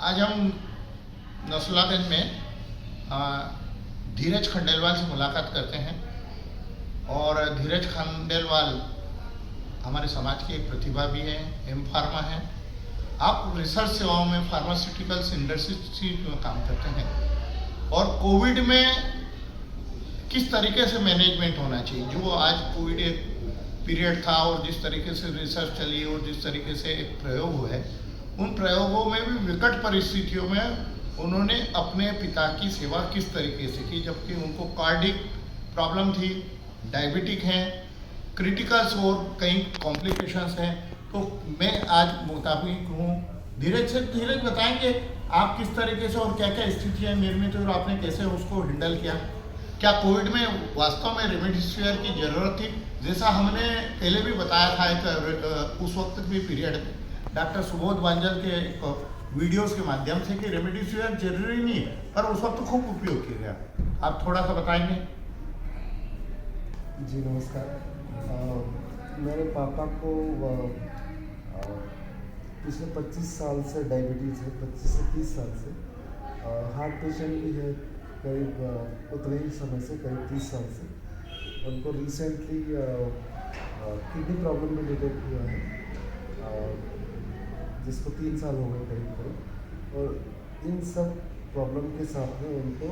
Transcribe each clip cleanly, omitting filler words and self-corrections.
आज हम नसरुल्लागंज में धीरज खंडेलवाल से मुलाकात करते हैं। और धीरज खंडेलवाल हमारे समाज की एक प्रतिभा भी है, एम फार्मा है। आप रिसर्च सेवाओं में फार्मास्यूटिकल्स इंडस्ट्री में काम करते हैं और कोविड में किस तरीके से मैनेजमेंट होना चाहिए, जो आज कोविड एक पीरियड था और जिस तरीके से रिसर्च चली और जिस तरीके से एक प्रयोग हुए, उन प्रयोगों में भी विकट परिस्थितियों में उन्होंने अपने पिता की सेवा किस तरीके से की, जबकि उनको कार्डिक प्रॉब्लम थी, डायबिटिक हैं, क्रिटिकल्स और कई कॉम्प्लिकेशंस हैं। तो मैं आज मुताबिक हूँ धीरज बताएंगे आप किस तरीके से और क्या क्या स्थितियाँ निर्मित हुई और आपने कैसे उसको हैंडल किया। क्या कोविड में वास्तव में रेमडेसिविर की ज़रूरत थी, जैसा हमने पहले भी बताया था एक उस वक्त भी पीरियड में डॉक्टर सुबोध बांजल के वीडियोस के माध्यम से कि रेमडेसिविर जरूरी नहीं है, पर उस वक्त खूब उपयोग किया गया। आप थोड़ा सा बताएंगे। जी नमस्कार। मेरे पापा को पिछले 25 साल से डायबिटीज़ है, 25 से 30 साल से। हार्ट पेशेंट भी है करीब उतने ही समय से, करीब 30 साल से। उनको रिसेंटली किडनी प्रॉब्लम में डिटेक्ट हुआ है, जिसको 3 साल हो गए करीब करीब। और इन सब प्रॉब्लम के साथ में उनको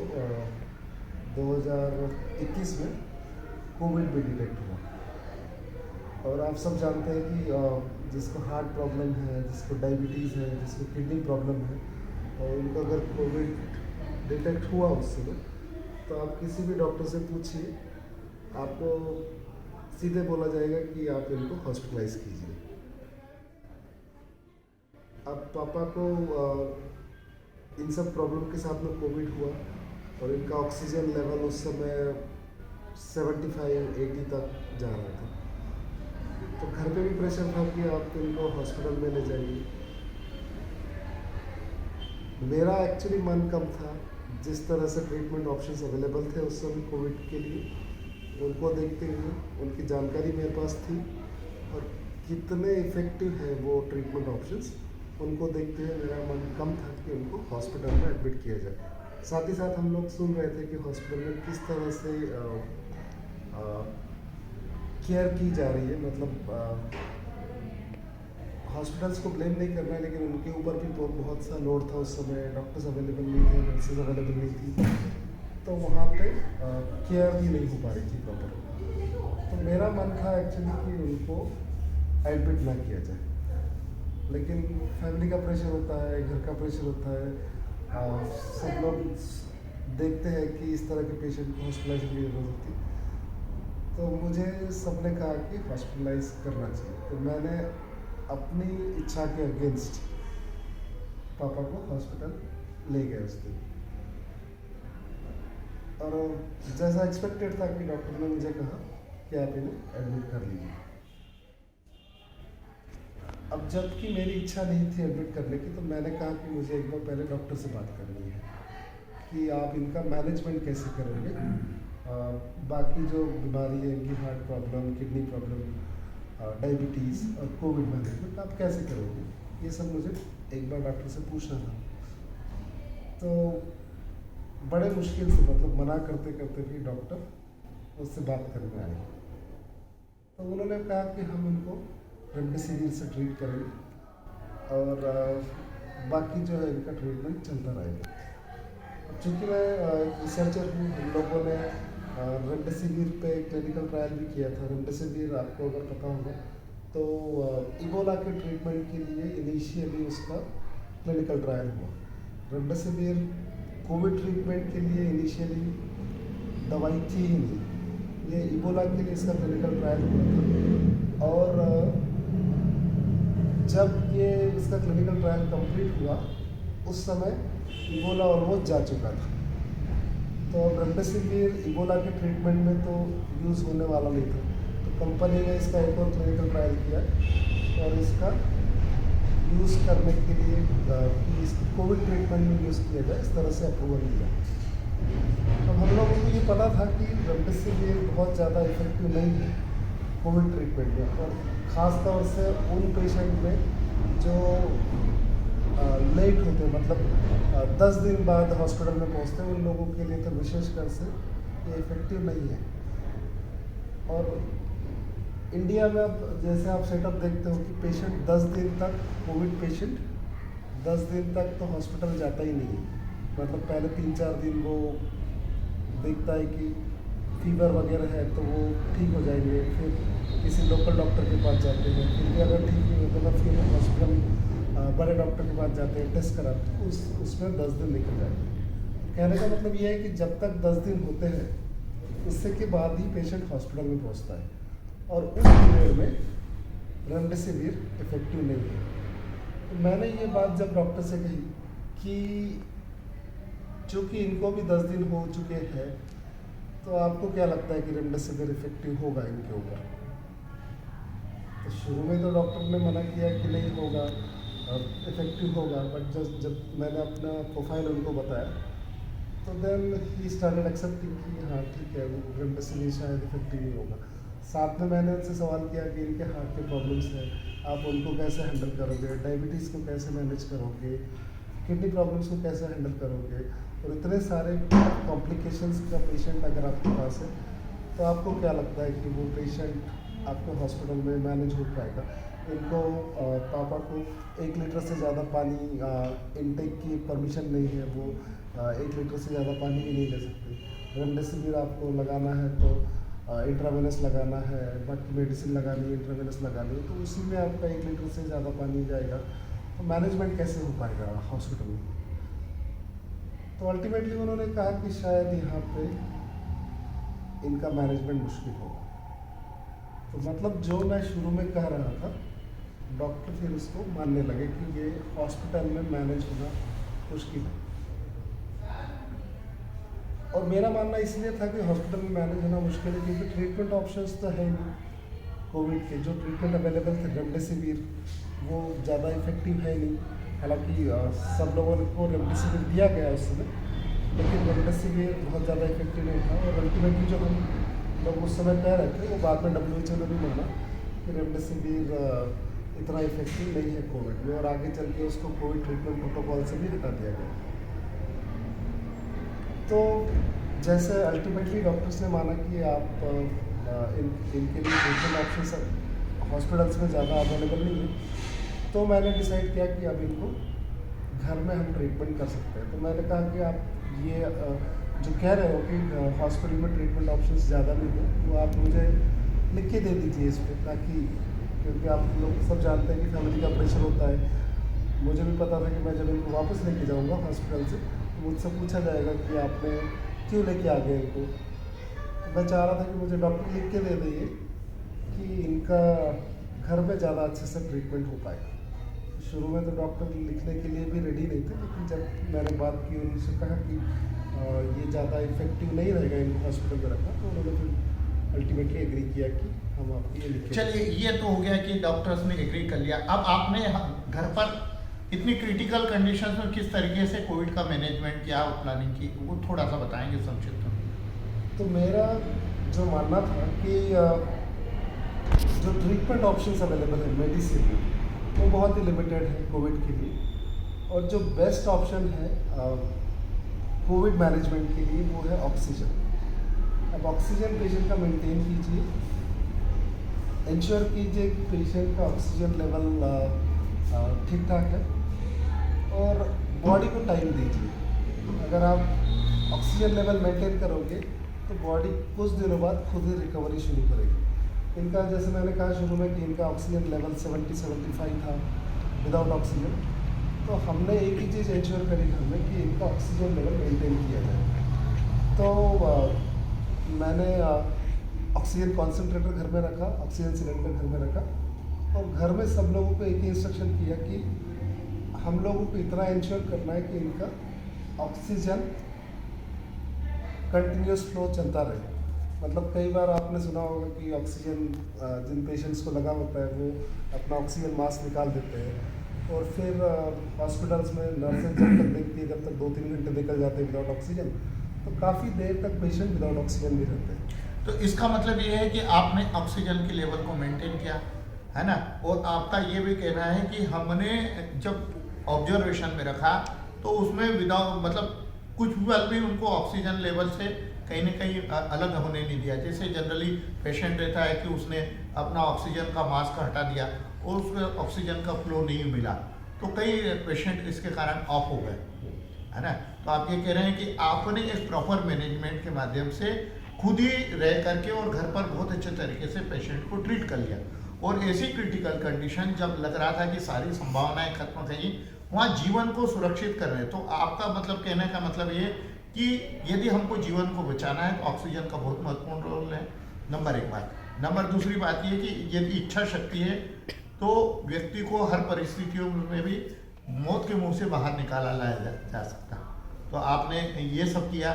2021 में कोविड भी डिटेक्ट हुआ। और आप सब जानते हैं कि जिसको हार्ट प्रॉब्लम है, जिसको डायबिटीज़ है, जिसको किडनी प्रॉब्लम है, और उनको अगर कोविड डिटेक्ट हुआ उस समय, तो आप किसी भी डॉक्टर से पूछिए, आपको सीधे बोला जाएगा कि आप इनको हॉस्पिटलाइज कीजिए। अब पापा को इन सब प्रॉब्लम के साथ में कोविड हुआ और इनका ऑक्सीजन लेवल उस समय 75-80 तक जा रहा था। तो घर पे भी प्रेशर था कि आप इनको हॉस्पिटल में ले जाइए। मेरा एक्चुअली मन कम था, जिस तरह से ट्रीटमेंट ऑप्शंस अवेलेबल थे उस समय कोविड के लिए, उनको देखते हुए उनकी जानकारी मेरे पास थी और कितने इफ़ेक्टिव है वो ट्रीटमेंट ऑप्शंस, उनको देखते हुए मेरा मन कम था कि उनको हॉस्पिटल में एडमिट किया जाए। साथ ही साथ हम लोग सुन रहे थे कि हॉस्पिटल में किस तरह से केयर की जा रही है। मतलब हॉस्पिटल्स को ब्लेम नहीं करना है, लेकिन उनके ऊपर भी बहुत सा लोड था उस समय। डॉक्टर्स अवेलेबल नहीं थे, नर्सेज अवेलेबल नहीं थी, तो वहाँ पे केयर भी नहीं हो पा रही थी प्रॉपर। तो मेरा मन था एक्चुअली कि उनको एडमिट ना किया जाए, लेकिन फैमिली का प्रेशर होता है, घर का प्रेशर होता है। सब लोग देखते हैं कि इस तरह के पेशेंट को हॉस्पिटलाइज की जरूरत होती है, तो मुझे सबने कहा कि हॉस्पिटलाइज करना चाहिए। तो मैंने अपनी इच्छा के अगेंस्ट पापा को हॉस्पिटल ले गए उस दिन। और जैसा एक्सपेक्टेड था कि डॉक्टर ने मुझे कहा कि आप इन्हें एडमिट कर लीजिए। अब जबकि मेरी इच्छा नहीं थी एडमिट करने की, तो मैंने कहा कि मुझे एक बार पहले डॉक्टर से बात करनी है कि आप इनका मैनेजमेंट कैसे करेंगे। बाकी जो बीमारी है, इनकी heart problem, kidney problem, diabetes और कोविड मैनेजमेंट आप कैसे करोगे, ये सब मुझे एक बार डॉक्टर से पूछना था। तो बड़े मुश्किल से, मतलब मना करते करते भी डॉक्टर उससे बात करने आए। तो उन्होंने कहा कि हम उनको रेमडेसिविर से ट्रीट करेंगे और बाकी जो है इनका ट्रीटमेंट चलता रहेगा। अब चूँकि मैं एक रिसर्चर हूँ, हम लोगों ने रेमडेसिविर पे क्लिनिकल ट्रायल भी किया था। रेमडेसिविर आपको अगर पता होगा तो इबोला के ट्रीटमेंट के लिए इनिशियली उसका क्लिनिकल ट्रायल हुआ। रेमडेसिविर कोविड ट्रीटमेंट के लिए इनिशियली दवाई थी ही नहीं, ये इबोला के लिए इसका क्लिनिकल ट्रायल हुआ था। और जब ये इसका क्लिनिकल ट्रायल कंप्लीट हुआ, उस समय इबोला ऑलमोस्ट जा चुका था। तो अब रेमडेसिविर इबोला के ट्रीटमेंट में तो यूज़ होने वाला नहीं था, तो कंपनी ने इसका एक और क्लिनिकल ट्रायल किया और इसका यूज़ करने के लिए कि इसको कोविड ट्रीटमेंट में यूज़ किया जाए, इस तरह से अप्रूवल दिया। अब हम लोगों को ये पता था कि रेमडेसिविर बहुत ज़्यादा इफेक्टिव नहीं है कोविड ट्रीटमेंट में, और ख़ास तौर से उन पेशेंट में जो लेट होते हैं, मतलब 10 दिन बाद हॉस्पिटल में पहुंचते हैं, उन लोगों के लिए तो विशेषकर से ये इफेक्टिव नहीं है। और इंडिया में अब जैसे आप सेटअप देखते हो कि पेशेंट 10 दिन तक, कोविड पेशेंट 10 दिन तक तो हॉस्पिटल जाता ही नहीं है। मतलब पहले 3-4 दिन वो देखता है कि फीवर वगैरह है तो वो ठीक हो जाएंगे, फिर किसी लोकल डॉक्टर के पास जाते हैं, फिर भी अगर ठीक नहीं होता तो फिर हॉस्पिटल बड़े डॉक्टर के पास जाते हैं, टेस्ट कराते हैं, उसमें 10 दिन निकल जाते हैं। कहने का मतलब ये है कि जब तक 10 दिन होते हैं उससे के बाद ही पेशेंट हॉस्पिटल में पहुंचता है, और उस पीरियड में रेमडेसिविर इफेक्टिव नहीं है। तो मैंने ये बात जब डॉक्टर से कही कि चूँकि इनको भी 10 दिन हो चुके हैं, तो आपको क्या लगता है कि रेमडेसिविर इफेक्टिव होगा इनके ऊपर? तो शुरू में तो डॉक्टर ने मना किया कि नहीं होगा, इफेक्टिव होगा, बट जब मैंने अपना प्रोफाइल उनको बताया तो देन ही स्टार्टेड एक्सेप्टिंग कि हाँ ठीक है, वो रेमडेसिविर शायद इफेक्टिव नहीं होगा। साथ में मैंने उनसे सवाल किया कि इनके हार्ट के प्रॉब्लम्स हैं, आप उनको कैसे हैंडल करोगे, डायबिटीज़ को कैसे मैनेज करोगे, किडनी प्रॉब्लम्स को कैसे हैंडल करोगे, और इतने सारे कॉम्प्लिकेशंस का पेशेंट अगर आपके पास है तो आपको क्या लगता है कि वो पेशेंट आपके हॉस्पिटल में मैनेज हो पाएगा? इनको पापा को 1 लीटर से ज़्यादा पानी इनटेक की परमिशन नहीं है, वो 1 लीटर से ज़्यादा पानी भी नहीं ले सकते। रेमडेसिविर आपको लगाना है तो इंट्रावेनस लगाना है, बाकी मेडिसिन लगानी है, इंट्रावेनस लगानी है, तो उसी में आपका 1 लीटर से ज़्यादा पानी जाएगा, तो मैनेजमेंट कैसे हो पाएगा हॉस्पिटल में? तो अल्टीमेटली उन्होंने कहा कि शायद यहाँ पे इनका मैनेजमेंट मुश्किल होगा। तो मतलब जो मैं शुरू में कह रहा था, डॉक्टर फिर उसको मानने लगे कि ये हॉस्पिटल में मैनेज होना मुश्किल है। और मेरा मानना इसलिए था कि हॉस्पिटल में मैनेज होना मुश्किल है क्योंकि ट्रीटमेंट ऑप्शंस तो है नहीं। कोविड के जो ट्रीटमेंट अवेलेबल थे, रेमडेसिविर, वो ज़्यादा इफेक्टिव है नहीं। हालांकि सब लोगों को रेमडेसिविर दिया गया उस समय, लेकिन रेमडेसिविर बहुत ज़्यादा इफेक्टिव नहीं था। और अल्टीमेटली जो हम लोग उस समय कह रहे थे, वो बाद में WHO ने भी माना कि रेमडेसिविर इतना इफेक्टिव नहीं है कोविड में, और आगे चल के उसको कोविड ट्रीटमेंट प्रोटोकॉल से भी हटा दिया गया। तो जैसे अल्टीमेटली डॉक्टर्स ने माना कि आप इनके लिए ट्रीटमेंट ऑप्शन हॉस्पिटल्स में ज़्यादा अवेलेबल नहीं है, तो मैंने डिसाइड किया कि अब इनको घर में हम ट्रीटमेंट कर सकते हैं। तो मैंने कहा कि आप ये जो कह रहे हो कि हॉस्पिटल में ट्रीटमेंट ऑप्शंस ज़्यादा नहीं है, वो आप मुझे लिख के दे दीजिए इस पर, ताकि क्योंकि आप लोग सब जानते हैं कि फैमिली का प्रेशर होता है। मुझे भी पता था कि मैं जब इनको वापस लेके जाऊंगा हॉस्पिटल से तो मुझसे पूछा जाएगा कि आपने क्यों लेके आ गए इनको। तो मैं चाह रहा था कि मुझे डॉक्टर लिख के दे दिए कि इनका घर में ज़्यादा अच्छे से ट्रीटमेंट हो पाएगा। शुरू में तो डॉक्टर लिखने के लिए भी रेडी नहीं थे, लेकिन जब मैंने बात की, उनसे कहा कि ये ज़्यादा इफेक्टिव नहीं रहेगा इनको हॉस्पिटल में रखना, तो उन्होंने फिर अल्टीमेटली एग्री किया कि हम आपको ये लिख। चलिए, ये तो हो गया कि डॉक्टर्स ने एग्री कर लिया। अब आपने घर पर इतनी क्रिटिकल कंडीशंस में किस तरीके से कोविड का मैनेजमेंट किया, प्लानिंग की, वो थोड़ा सा बताएंगे संक्षिप्त में? तो मेरा जो मानना था कि जो ट्रीटमेंट ऑप्शंस अवेलेबल है मेडिसिन में, वो बहुत ही लिमिटेड है कोविड के लिए, और जो बेस्ट ऑप्शन है कोविड मैनेजमेंट के लिए वो है ऑक्सीजन। अब ऑक्सीजन पेशेंट का मेंटेन कीजिए, इंश्योर कीजिए कि पेशेंट का ऑक्सीजन लेवल ठीक ठाक है, और बॉडी को टाइम दीजिए। अगर आप ऑक्सीजन लेवल मेंटेन करोगे तो बॉडी कुछ दिनों बाद खुद ही रिकवरी शुरू करेगी। इनका जैसे मैंने कहा शुरू में कि इनका ऑक्सीजन लेवल 70-75 था विदाउट ऑक्सीजन, तो हमने एक ही चीज़ इंश्योर करी घर में कि इनका ऑक्सीजन लेवल मेंटेन किया जाए। तो मैंने ऑक्सीजन कॉन्सेंट्रेटर घर में रखा, ऑक्सीजन सिलेंडर घर में रखा, और घर में सब लोगों को एक ही इंस्ट्रक्शन किया कि हम लोगों को इतना इंश्योर करना है कि इनका ऑक्सीजन कंटिन्यूस फ्लो चलता रहे। मतलब कई बार आपने सुना होगा कि ऑक्सीजन जिन पेशेंट्स को लगा होता है वो अपना ऑक्सीजन मास्क निकाल देते हैं, और फिर हॉस्पिटल्स में नर्सेज जब तक देखती है जब तक 2-3 घंटे निकल जाते हैं विदाउट ऑक्सीजन, तो काफ़ी देर तक पेशेंट विदाउट ऑक्सीजन भी रहते हैं। तो इसका मतलब ये है कि आपने ऑक्सीजन के लेवल को मेंटेन किया है ना, और आपका ये भी कहना है कि हमने जब ऑब्जर्वेशन में रखा तो उसमें विदाउट मतलब कुछ पल भी उनको ऑक्सीजन लेवल से कहीं ना कहीं अलग होने नहीं दिया। जैसे जनरली पेशेंट रहता है कि उसने अपना ऑक्सीजन का मास्क हटा दिया और उसको ऑक्सीजन का फ्लो नहीं मिला तो कई पेशेंट इसके कारण ऑफ हो गए, है ना। तो आप ये कह रहे हैं कि आपने एक प्रॉपर मैनेजमेंट के माध्यम से खुद ही रह करके और घर पर बहुत अच्छे तरीके से पेशेंट को ट्रीट कर लिया और ऐसी क्रिटिकल कंडीशन जब लग रहा था कि सारी संभावनाएं खत्म थी वहाँ जीवन को सुरक्षित कर रहे हैं। तो आपका मतलब कहने का मतलब ये कि यदि हमको जीवन को बचाना है तो ऑक्सीजन का बहुत महत्वपूर्ण रोल है, नंबर एक बात। नंबर दूसरी बात ये कि यदि इच्छा शक्ति है तो व्यक्ति को हर परिस्थितियों में भी मौत के मुंह से बाहर निकाला लाया जा सकता। तो आपने ये सब किया,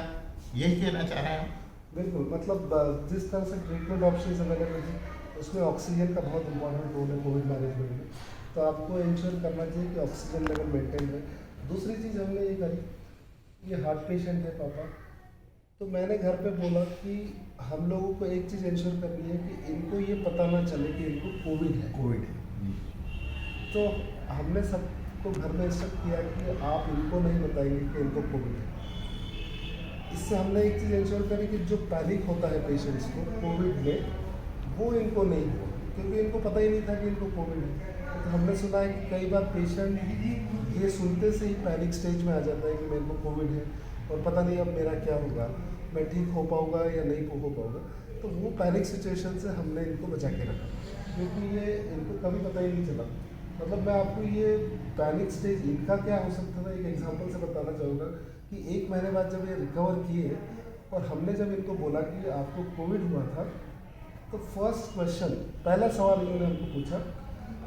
यही कहना चाह रहे हैं? बिल्कुल, मतलब जिस तरह से ट्रीटमेंट ऑप्शंस अवेलेबल है उसमें ऑक्सीजन का बहुत इंपॉर्टेंट रोल है कोविड मैनेजमेंट में। तो आपको इंश्योर करना चाहिए कि ऑक्सीजन लेवल मेंटेन रहे। दूसरी चीज़ हमने ये करी, ये हार्ट पेशेंट है पापा, तो मैंने घर पे बोला कि हम लोगों को एक चीज़ इंश्योर करनी है कि इनको ये पता ना चले कि इनको कोविड है। तो हमने सबको घर में इंस्ट्रक्ट किया कि आप इनको नहीं बताएंगे कि इनको कोविड है। इससे हमने एक चीज़ इंश्योर करी कि जो पैनिक होता है पेशेंट्स को कोविड में वो इनको नहीं हो, क्योंकि इनको पता ही नहीं था कि इनको कोविड है। तो हमने सुना है कि कई बार पेशेंट ये सुनते से ही पैनिक स्टेज में आ जाता है कि मेरे को कोविड है और पता नहीं अब मेरा क्या होगा, मैं ठीक हो पाऊँगा या नहीं हो पाऊँगा। तो वो पैनिक सिचुएशन से हमने इनको बचा के रखा, क्योंकि ये इनको कभी पता ही नहीं चला। मतलब मैं आपको ये पैनिक स्टेज इनका क्या हो सकता था एक एग्जांपल से बताना चाहूँगा कि 1 महीने बाद जब ये रिकवर किए और हमने जब इनको बोला कि आपको कोविड हुआ था तो फर्स्ट क्वेश्चन, पहला सवाल इन्होंने हमको पूछा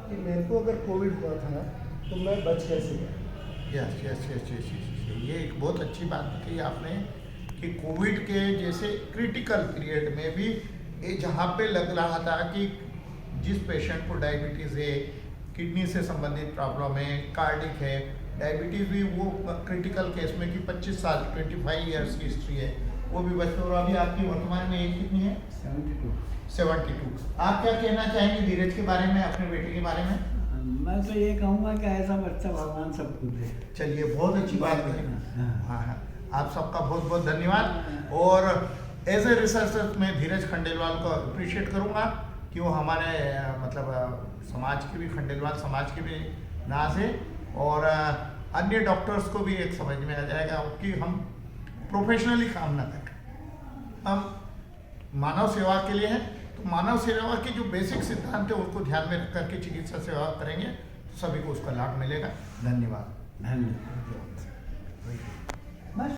कि मेरे को अगर कोविड हुआ था तो मैं बच कैसे गया। यस, ये एक बहुत अच्छी बात कही आपने कि कोविड के जैसे क्रिटिकल पीरियड में भी ये जहाँ पे लग रहा था कि जिस पेशेंट को डायबिटीज़ है, किडनी से संबंधित प्रॉब्लम है, कार्डिक है, डायबिटीज़ भी वो क्रिटिकल केस में कि 25 साल 25 ईयर्स की हिस्ट्री है वो भी बच। और अभी आपकी वर्तमान में एज कितनी है? 72। आप क्या कहना चाहेंगे धीरज के बारे में, अपने बेटे के बारे में? मैं तो ये कहूँगा कि ऐसा बच्चा भगवान सबको दे। चलिए, बहुत अच्छी बात है। हाँ, आप सबका बहुत बहुत धन्यवाद। और एज ए रिसर्चर मैं धीरज खंडेलवाल को अप्रिशिएट करूँगा कि वो हमारे मतलब समाज की भी, खंडेलवाल समाज की भी नाज है और अन्य डॉक्टर्स को भी एक समझ में आ जाएगा कि हम प्रोफेशनली काम ना करें, हम मानव सेवा के लिए हैं। तो मानव सेवा के जो बेसिक सिद्धांत है उनको ध्यान में रख करके चिकित्सा सेवा करेंगे तो सभी को उसका लाभ मिलेगा। धन्यवाद।